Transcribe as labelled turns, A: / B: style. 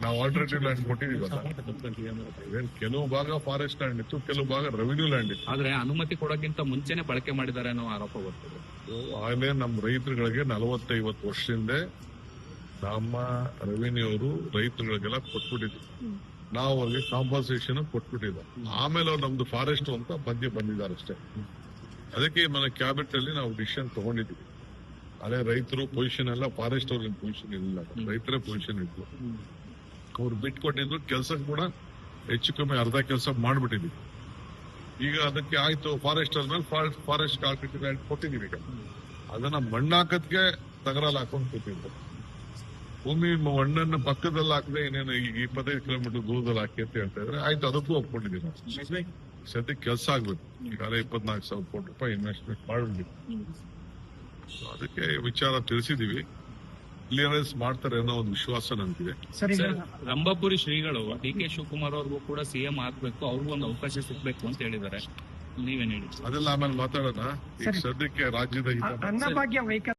A: ನಾವು alternative land ಕೊಟ್ಟಿದೀವಲ್ಲ, ಕೆಲವು ಭಾಗ ಫಾರೆಸ್ಟ್ ಲ್ಯಾಂಡ್ ಇತ್ತು, ಕೆಲವು ಭಾಗ ರೆವಿನ್ಯೂ ಲ್ಯಾಂಡ್ ಇತ್ತು.
B: ಆದ್ರೆ ಅನುಮತಿ ಕೊಡೋಕ್ಕಿಂತ ಮುಂಚೆನೆ ಬಳಕೆ ಮಾಡಿದ್ದಾರೆ ಅನ್ನೋ ಆರೋಪ ಬರ್ತದೆ.
A: ಆಗಲೇ ನಮ್ಮ ರೈತರುಗಳಿಗೆ 40-50 ವರ್ಷದಿಂದ ನಮ್ಮ ರೆವಿನ್ಯೂ ಅವರು ರೈತರುಗಳಿಗೆಲ್ಲ ಕೊಟ್ಬಿಟ್ಟಿದ್ರು. ನಾವು ಅವ್ರಿಗೆ ಕಾಂಪನ್ಸೇಷನ್ ಕೊಟ್ಬಿಟ್ಟಿದ್ದ. ಆಮೇಲೆ ಅವ್ರು ನಮ್ದು ಫಾರೆಸ್ಟ್ ಅಂತ ಬಂದಿದ್ದಾರೆ ಅಷ್ಟೇ. ಅದಕ್ಕೆ మన ಕ್ಯಾಬಿನೆಟ್ ಅಲ್ಲಿ ನಾವು ಡಿಸಿಷನ್ ತಗೊಂಡಿದ್ವಿ. ಅದೇ ರೈತರು ಪೊಸಿಷನ್ ಎಲ್ಲ ಫಾರೆಸ್ಟ್ ಅವ್ರ ಪೊಸಿಷನ್ ಇಲ್ಲ, ರೈತರ ಪೊಸಿಷನ್ ಇತ್ತು. ಅವ್ರು ಬಿಟ್ಟು ಕೊಟ್ಟಿದ್ರು. ಕೆಲಸ ಕೂಡ ಹೆಚ್ಚು ಕಮ್ಮಿ ಅರ್ಧ ಕೆಲಸ ಮಾಡ್ಬಿಟ್ಟಿದ್ವಿ. ಈಗ ಅದಕ್ಕೆ ಆಯ್ತು ಫಾರೆಸ್ಟ್ ಆದ್ಮೇಲೆ ಫಾರೆಸ್ಟ್ ಕಾಲ್ಕಟ್ಟಿ ಲ್ಯಾಂಡ್ ಕೊಟ್ಟಿದೀವಿ. ಈಗ ಅದನ್ನ ಮಣ್ಣಾಕದ್ಗೆ ತಗರಲ್ಲಿ ಹಾಕೊಂಡು ಕೂತಿದ್ರು. ಭೂಮಿ ಮಣ್ಣನ್ನ ಪಕ್ಕದಲ್ಲಿ ಹಾಕದೆ ಏನೇನು ಈಗ 25 ಕಿಲೋಮೀಟರ್ ದೂರದಲ್ಲಿ ಹಾಕಿ ಅಂತ ಹೇಳ್ತಾ ಇದ್ರೆ ಆಯ್ತು, ಅದಕ್ಕೂ ಒಪ್ಕೊಂಡಿದ್ದೀವಿ ನಾವು. ಸದ್ಯಕ್ಕೆ ಕೆಲಸ ಆಗ್ಬೇಕು. ಈಗಾಗಲೇ 24,000 ಕೋಟಿ ರೂಪಾಯಿ ಇನ್ವೆಸ್ಟ್ಮೆಂಟ್ ಮಾಡಬೇಕು. ಅದಕ್ಕೆ ವಿಚಾರ ತಿಳಿಸಿದೀವಿ. ಕ್ಲಿಯರೆನ್ಸ್ ಮಾಡ್ತಾರೆ ಅನ್ನೋ ಒಂದು ವಿಶ್ವಾಸ ನಮಗಿದೆ.
B: ರಂಭಾಪುರಿ ಶ್ರೀಗಳು ಡಿ.ಕೆ. ಶಿವಕುಮಾರ್ ಅವ್ರಿಗೂ ಕೂಡ ಸಿಎಂ ಆಗ್ಬೇಕು, ಅವ್ರಿಗೂ ಒಂದು ಅವಕಾಶ ಸಿಗ್ಬೇಕು ಅಂತ ಹೇಳಿದ್ದಾರೆ. ನೀವೇನ್ ಹೇಳಿ?
A: ಅದೆಲ್ಲ ಆಮೇಲೆ ಮಾತಾಡೋಣ. ಈಗ ಸದ್ಯಕ್ಕೆ ರಾಜ್ಯದ